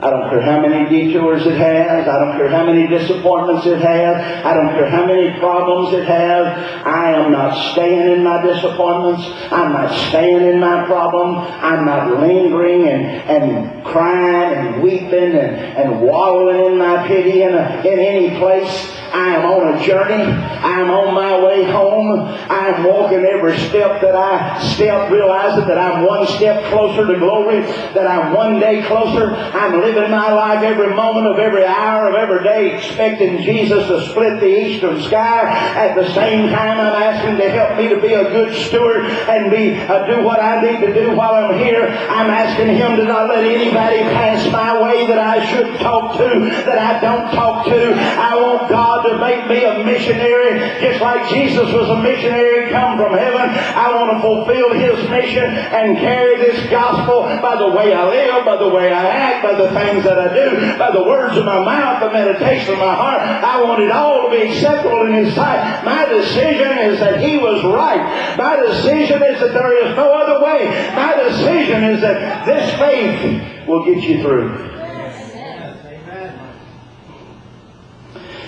I don't care how many detours it has. I don't care how many disappointments it has. I don't care how many problems it has. I am not staying in my disappointments. I'm not staying in my problem. I'm not lingering and crying and weeping and wallowing in my pity in any place. I am on a journey. I am on my way home. I am walking every step that I step, realizing that I'm one step closer to glory, that I'm one day closer. I'm living my life every moment of every hour of every day expecting Jesus to split the eastern sky. At the same time, I'm asking to help me to be a good steward and do what I need to do while I'm here. I'm asking Him to not let anybody pass my way that I should talk to, that I don't talk to. I want God to make me a missionary, just like Jesus was a missionary come from heaven. I want to fulfill His mission and carry this gospel by the way I live, by the way I act, by the things that I do, by the words of my mouth, the meditation of my heart. I want it all to be acceptable in His sight. My decision is that He was right. My decision is that there is no other way. My decision is that this faith will get you through.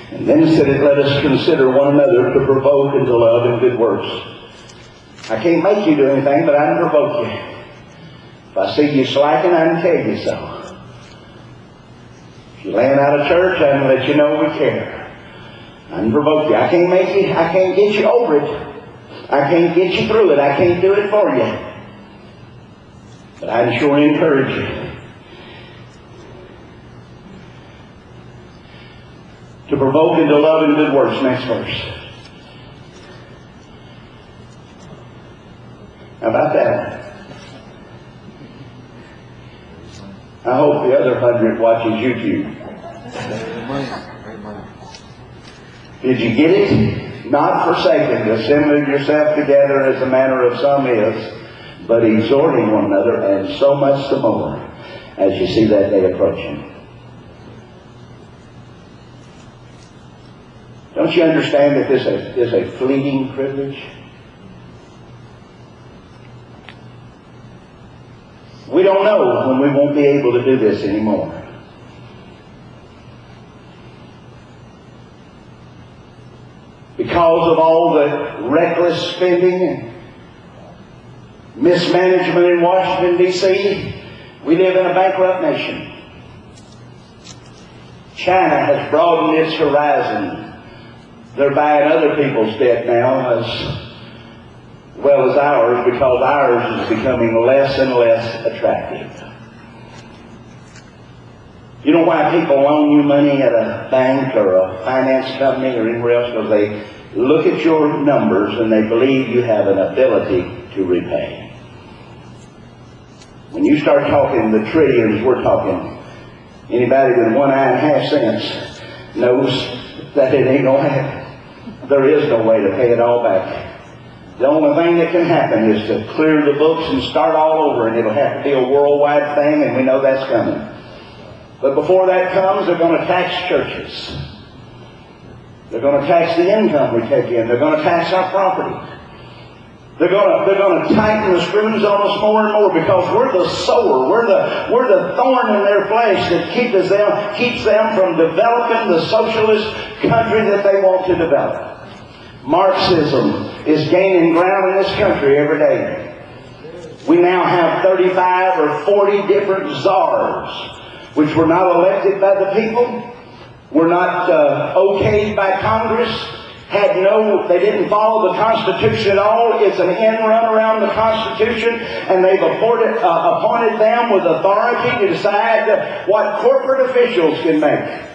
And then it said, let us consider one another to provoke into love and good works. I can't make you do anything, but I can provoke you. If I see you slacking, I can tell you so. If you're laying out of church, I can let you know we care. I can provoke you. I can't make you, I can't get you over it. I can't get you through it. I can't do it for you. But I can sure encourage you. To provoke into love and good works. Next verse. How about that? I hope the other 100 watches YouTube. Did you get it? Not forsaking the assembling of yourself together as the manner of some is, but exhorting one another, and so much the more as you see that day approaching. Don't you understand that this is a fleeting privilege? We don't know when we won't be able to do this anymore. Because of all the reckless spending and mismanagement in Washington, D.C., we live in a bankrupt nation. China has broadened its horizon. They're buying other people's debt now as well as ours, because ours is becoming less and less attractive. You know why people loan you money at a bank or a finance company or anywhere else? Because they look at your numbers and they believe you have an ability to repay. When you start talking the trillions we're talking, anybody with 1.5 cents knows that it ain't going to happen. There is no way to pay it all back. The only thing that can happen is to clear the books and start all over, and it'll have to be a worldwide thing, and we know that's coming. But before that comes, they're going to tax churches. They're going to tax the income we take in. They're going to tax our property. They're going to tighten the screws on us more and more, because we're the sower. We're the thorn in their flesh that keeps them from developing the socialist country that they want to develop. Marxism is gaining ground in this country every day. We now have 35 or 40 different czars, which were not elected by the people, were not okayed by Congress, they didn't follow the Constitution at all. It's an end run around the Constitution, and they've appointed them with authority to decide what corporate officials can make.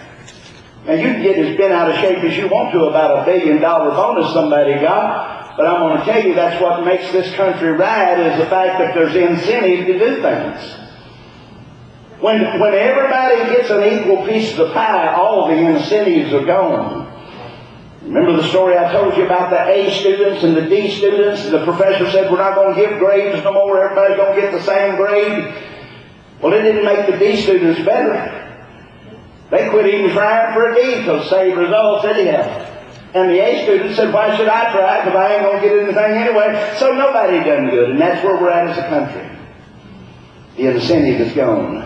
Now, you can get as bent out of shape as you want to about $1 billion bonus somebody got, but I'm going to tell you that's what makes this country right, is the fact that there's incentive to do things. When everybody gets an equal piece of the pie, all the incentives are gone. Remember the story I told you about the A students and the D students? The professor said, we're not going to give grades no more. Everybody's going to get the same grade. Well, it didn't make the D students better. They quit even trying for a D because same results anyhow. And the A students said, why should I try? Because I ain't going to get anything anyway. So nobody done good. And that's where we're at as a country. The incentive is gone.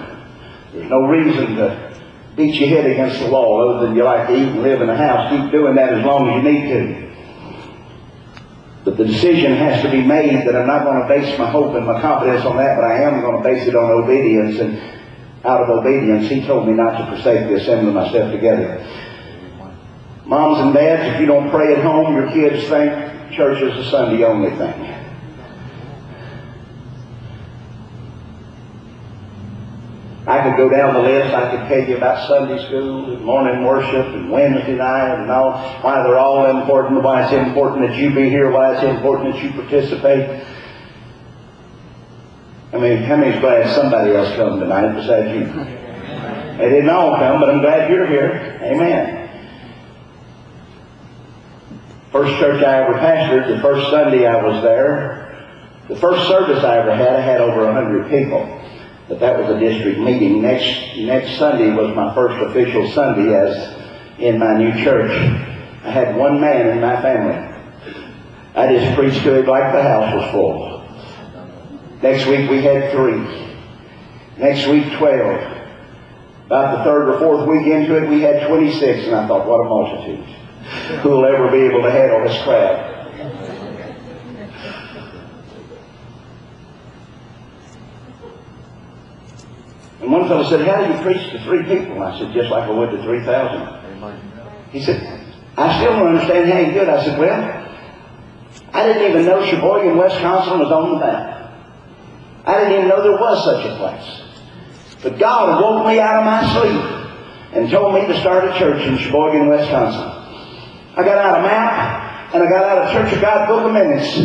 There's no reason to beat your head against the wall other than you like to eat and live in a house. Keep doing that as long as you need to. But the decision has to be made that I'm not going to base my hope and my confidence on that, but I am going to base it on obedience. And out of obedience, He told me not to forsake the assembling myself together. Moms and dads, if you don't pray at home, your kids think church is a Sunday only thing. I could go down the list. I could tell you about Sunday school and morning worship and Wednesday night and all, why they're all important, why it's important that you be here, why it's important that you participate. I mean, how many's glad somebody else come tonight besides you? They didn't all come, but I'm glad you're here. Amen. First church I ever pastored, the first Sunday I was there, the first service I ever had, I had over 100 people. But that was a district meeting. Next Sunday was my first official Sunday as in my new church. I had one man in my family. I just preached to him like the house was full. Next week we had 3. Next week 12. About the third or fourth week into it we had 26, and I thought, what a multitude. Who will ever be able to handle this crowd? And one fellow said, how do you preach to 3 people? I said, just like I would to 3,000. He said, I still don't understand how you do it. I said, well, I didn't even know Sheboygan, Wisconsin was on the map. I didn't even know there was such a place. But God woke me out of my sleep and told me to start a church in Sheboygan, Wisconsin. I got out a map, and I got out a Church of God book of minutes,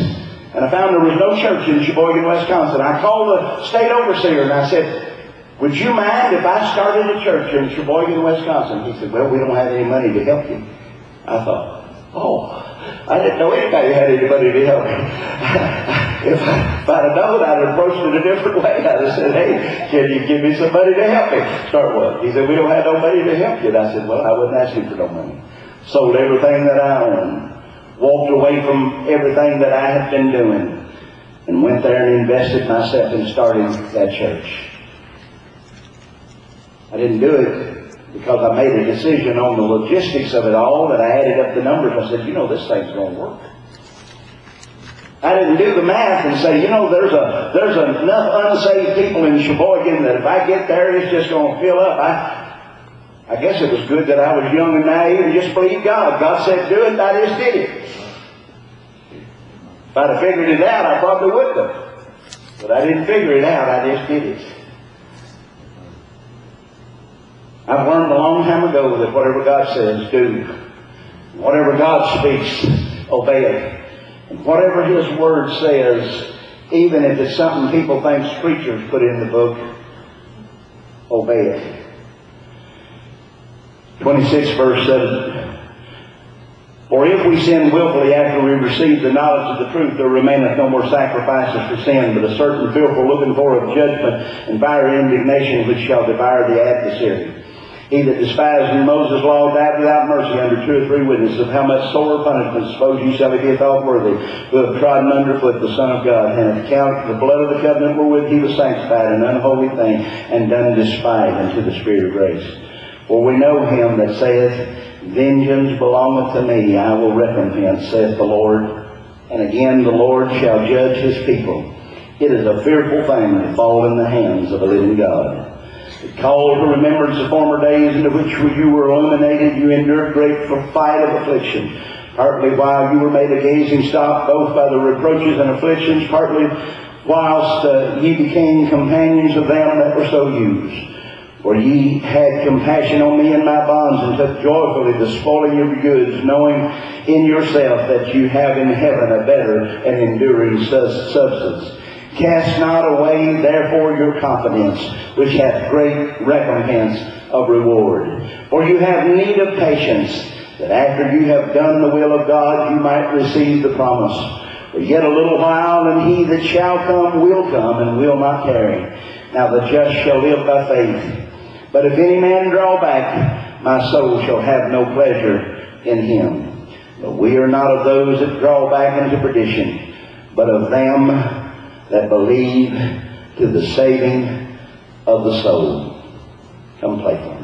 and I found there was no church in Sheboygan, Wisconsin. I called the state overseer, and I said, would you mind if I started a church in Sheboygan, Wisconsin? He said, well, we don't have any money to help you. I thought, oh, I didn't know anybody had anybody to help me. If I'd have known, I'd have approached it a different way. I'd have said, hey, can you give me some money to help me? Start what? He said, we don't have no money to help you. And I said, well, I wouldn't ask you for no money. Sold everything that I owned. Walked away from everything that I had been doing. And went there and invested myself in starting that church. I didn't do it because I made a decision on the logistics of it all, that I added up the numbers. I said, you know, this thing's going to work. I didn't do the math and say, you know, there's enough unsaved people in Sheboygan that if I get there, it's just going to fill up. I guess it was good that I was young and naive and just believed God. God said, do it, I just did it. If I'd have figured it out, I probably would have. But I didn't figure it out, I just did it. I've learned a long time ago that whatever God says, do. Whatever God speaks, obey it. And whatever His Word says, even if it's something people think preachers put in the book, obey it. 26 verse 7. For if we sin willfully after we receive the knowledge of the truth, there remaineth no more sacrifices for sin, but a certain fearful looking for of judgment and fiery indignation which shall devour the adversary. He that despised Moses' law died without mercy under 2 or 3 witnesses. Of how much sorer punishment suppose ye shall be thought worthy, who have trodden underfoot the Son of God, and have counted the blood of the covenant wherewith He was sanctified an unholy thing, and done despite unto the Spirit of grace. For we know Him that saith, vengeance belongeth to me, I will recompense, saith the Lord. And again the Lord shall judge His people. It is a fearful thing to fall in the hands of a living God. It called to remembrance the former days into which you were illuminated. You endured great fight of affliction, partly while you were made a gazing stock, both by the reproaches and afflictions, partly whilst ye became companions of them that were so used. For ye had compassion on me in my bonds, and took joyfully the spoiling of your goods, knowing in yourself that you have in heaven a better and enduring substance. Cast not away, therefore, your confidence, which hath great recompense of reward. For you have need of patience, that after you have done the will of God, you might receive the promise. For yet a little while, and He that shall come will come, and will not tarry. Now the just shall live by faith. But if any man draw back, my soul shall have no pleasure in him. But we are not of those that draw back into perdition, but of them that believe to the saving of the soul. Come play for me.